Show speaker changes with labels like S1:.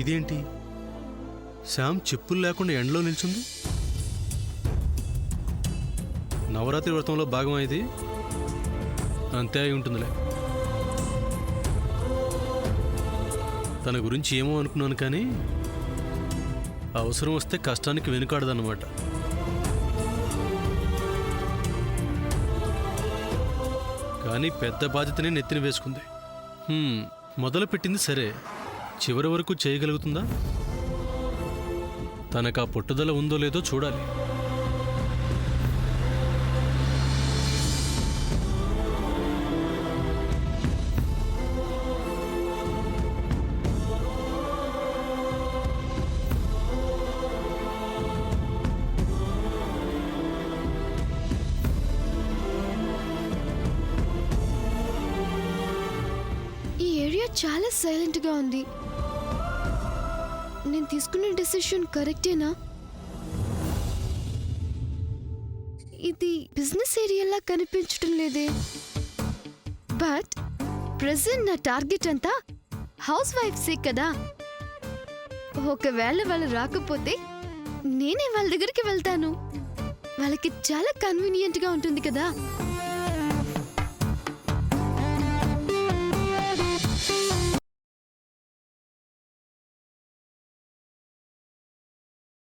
S1: ఇదేంటి, శ్యామ్ చెప్పులు లేకుండా ఎండలో నిల్చుంది? నవరాత్రి వ్రతంలో భాగం ఇది, అంతే అయి ఉంటుందిలే. తన గురించి ఏమో అనుకున్నాను, కానీ అవసరం వస్తే కష్టానికి వెనుకాడదన్నమాట. కానీ పెద్ద బాధ్యతనే నెత్తిన వేసుకుంది. మొదలు పెట్టింది సరే, చివరి వరకు చేయగలుగుతుందా? తనకు ఆ పట్టుదల ఉందో లేదో చూడాలి.
S2: చాలా సైలెంట్ గా ఉంది. నేను తీసుకున్న డెసిషన్ కరెక్టేనా? ఇది బిజినెస్ ఏరియాలా కనిపించడం లేదే. బట్ ప్రెసెంట్ నా టార్గెట్ అంతా హౌస్ వైఫ్సే కదా. ఒకవేళ వాళ్ళు రాకపోతే నేనే వాళ్ళ దగ్గరికి వెళ్తాను. వాళ్ళకి చాలా కన్వీనియంట్ గా ఉంటుంది కదా.